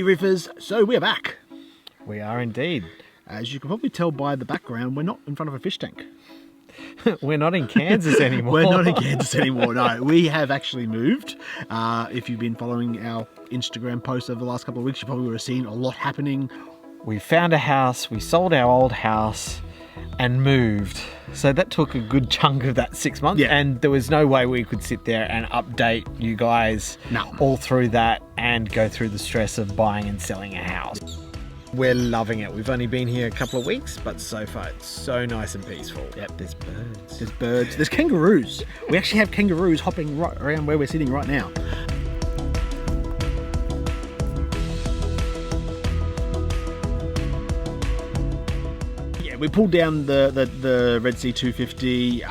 Reefers, so we're back. We are indeed. As you can probably tell by the background, we're not in front of a fish tank. We're not in Kansas anymore. We're not in Kansas anymore, no. We have actually moved. If you've been following our Instagram posts over the last couple of weeks, you probably would have seen a lot happening. We found a house, we sold our old house and moved. So that took a good chunk of that 6 months. Yeah. And there was no way we could sit there and update you guys all through that and go through the stress of buying and selling a house. We're loving it. We've only been here a couple of weeks, but so far it's so nice and peaceful. Yep, there's birds. There's birds. There's kangaroos. We actually have kangaroos hopping right around where we're sitting right now. Yeah, we pulled down the Red Sea 250,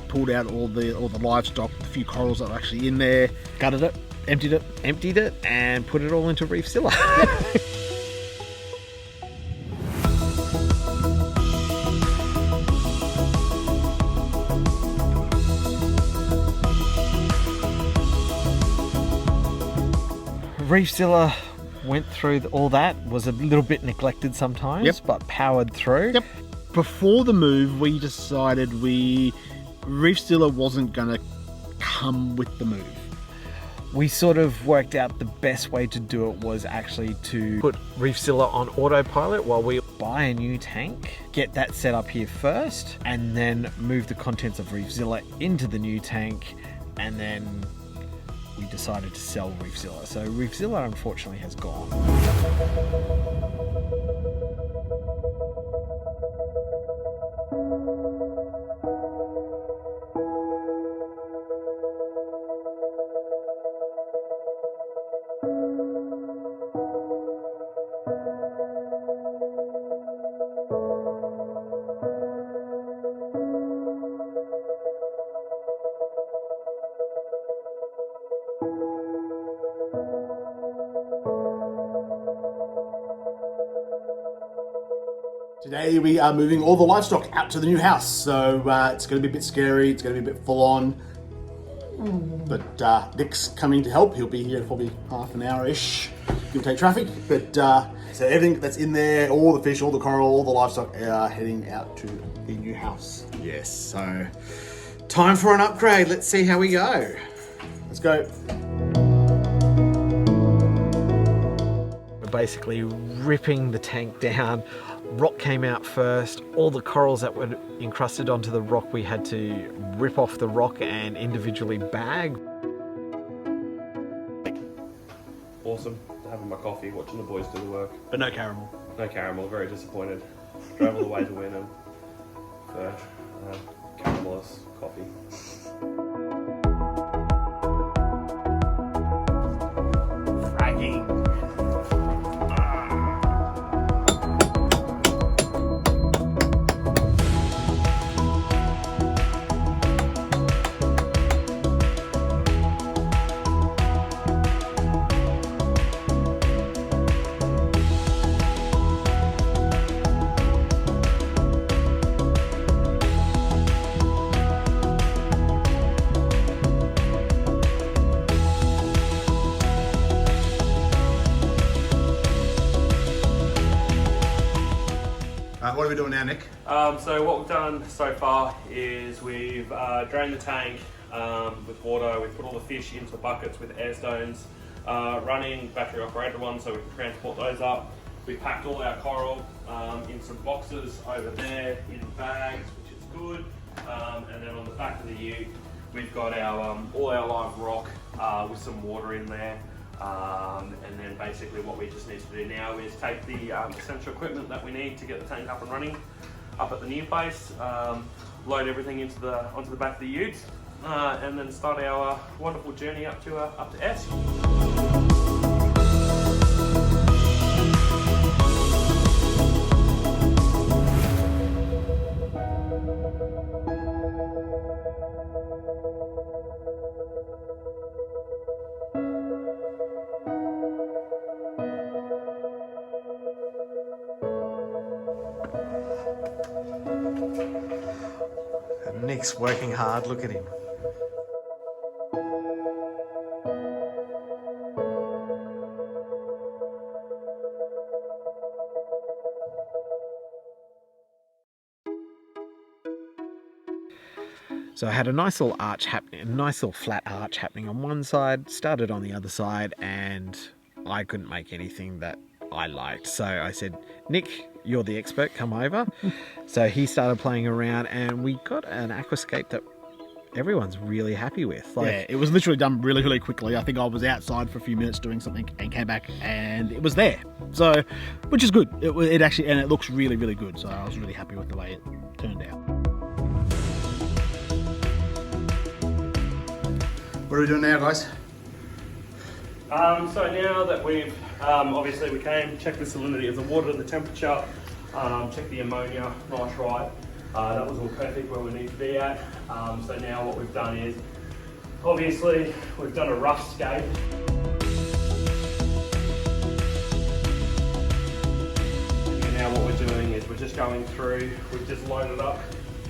pulled out all the livestock, a few corals that were actually in there, gutted it, emptied it, and put it all into Reefzilla. Reefzilla went through all that, was a little bit neglected sometimes, but powered through. Yep. Before the move, we decided Reefzilla wasn't going to come with the move. We sort of worked out the best way to do it was actually to put Reefzilla on autopilot while we buy a new tank, get that set up here first, and then move the contents of Reefzilla into the new tank, and then we decided to sell Reefzilla. So Reefzilla unfortunately has gone. Today we are moving all the livestock out to the new house, so it's going to be a bit scary, it's going to be a bit full on, but Nick's coming to help. He'll be here in probably half an hour-ish, give or take traffic, but so everything that's in there, all the fish, all the coral, all the livestock are heading out to the new house. Yes, so time for an upgrade. Let's see how we go. Let's go. We're basically ripping the tank down. Rock came out first. All the corals that were encrusted onto the rock, we had to rip off the rock and individually bag. Awesome. Having my coffee, watching the boys do the work. But no caramel. No caramel, very disappointed. Drove all the way to Wynnum for caramelless coffee. Fragging. What are we doing now, Nick? So what we've done so far is we've drained the tank with water. We've put all the fish into buckets with air stones, running battery operated ones so we can transport those up. We packed all our coral in some boxes over there in bags, which is good. And then on the back of the ute, we've got our all our live rock with some water in there. And then basically what we just need to do now is take the essential equipment that we need to get the tank up and running up at the new place, load everything onto the back of the ute, and then start our wonderful journey up to S. Nick's working hard, look at him. So I had a nice little arch happening, a nice little flat arch happening on one side, started on the other side, and I couldn't make anything that I liked. So I said, Nick, you're the expert, come over. So he started playing around and we got an aquascape that everyone's really happy with. Yeah, it was literally done really, really quickly. I think I was outside for a few minutes doing something and came back and it was there. So, which is good. It actually, and it looks really, really good. So I was really happy with the way it turned out. What are we doing now, guys? So now that we've, obviously we came, checked the salinity of the water, the temperature, checked the ammonia, nitrite, that was all perfect where we need to be at. So now what we've done is, obviously we've done a rough skate. And now what we're doing is we're just going through, we've just loaded up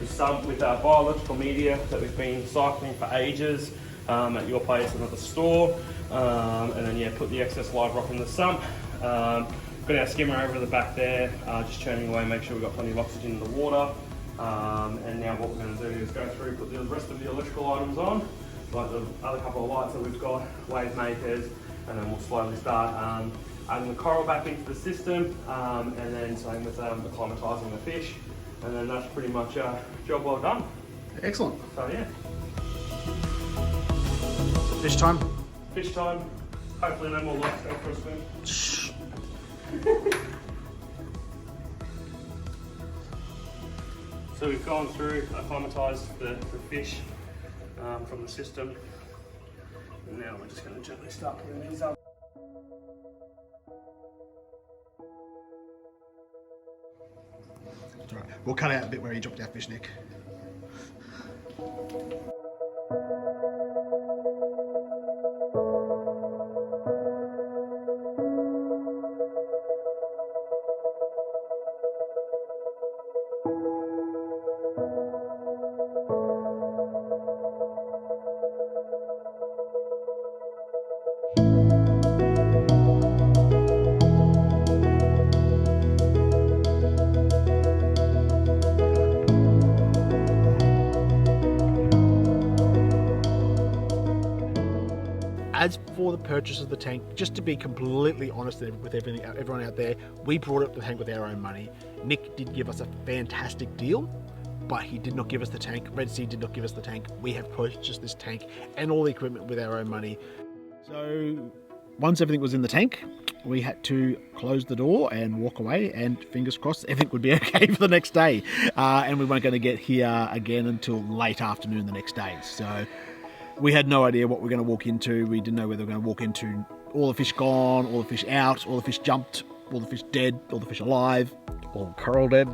the sump with our biological media that we've been cycling for ages. At your place and at the store, and then yeah, put the excess live rock in the sump. Got our skimmer over the back there, just churning away, make sure we've got plenty of oxygen in the water. And now what we're going to do is go through, put the rest of the electrical items on, like the other couple of lights that we've got, wave makers, and then we'll slowly start adding the coral back into the system, and then same with acclimatizing the fish, and then that's pretty much a job well done. Excellent. So yeah. Fish time. Fish time. Hopefully no more lights go for a swim. So we've gone through, acclimatised the fish from the system. And now we're just going to gently start putting these up. It's all right. We'll cut out a bit where you dropped our fish, Nick. As for the purchase of the tank, just to be completely honest with everyone out there, we brought up the tank with our own money. Nick did give us a fantastic deal, but he did not give us the tank. Red Sea did not give us the tank. We have purchased this tank and all the equipment with our own money. So once everything was in the tank, we had to close the door and walk away, and fingers crossed everything would be okay for the next day. And we weren't going to get here again until late afternoon the next day. So we had no idea what we were going to walk into. We didn't know whether we were going to walk into all the fish gone, all the fish out, all the fish jumped, all the fish dead, all the fish alive, all coral dead.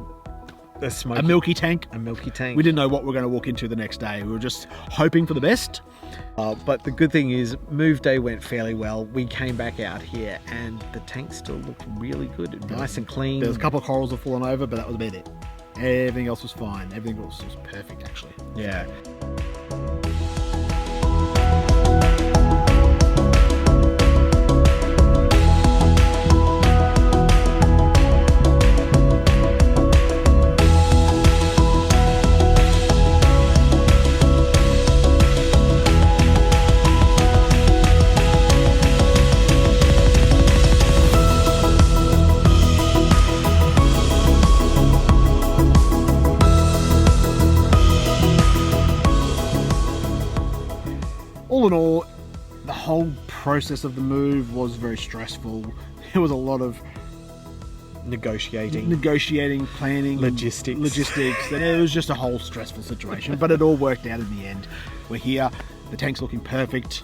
A milky tank. A milky tank. We didn't know what we were going to walk into the next day. We were just hoping for the best. But the good thing is, move day went fairly well. We came back out here and the tank still looked really good, nice and clean. There was a couple of corals that fallen over, but that was about it. Everything else was fine. Everything else was perfect, actually. Yeah. All in all, the whole process of the move was very stressful. There was a lot of negotiating, planning, logistics, and it was just a whole stressful situation, but it all worked out in the end. We're here, the tank's looking perfect,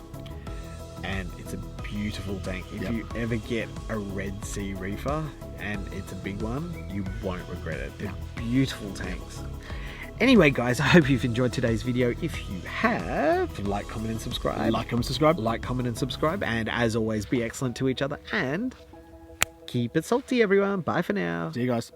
and it's a beautiful tank. If you ever get a Red Sea Reefer, and it's a big one, you won't regret it. They're beautiful tanks. Anyway, guys, I hope you've enjoyed today's video. If you have, like, comment, and subscribe. Like, comment, subscribe. Like, comment, and subscribe. And as always, be excellent to each other and keep it salty, everyone. Bye for now. See you guys.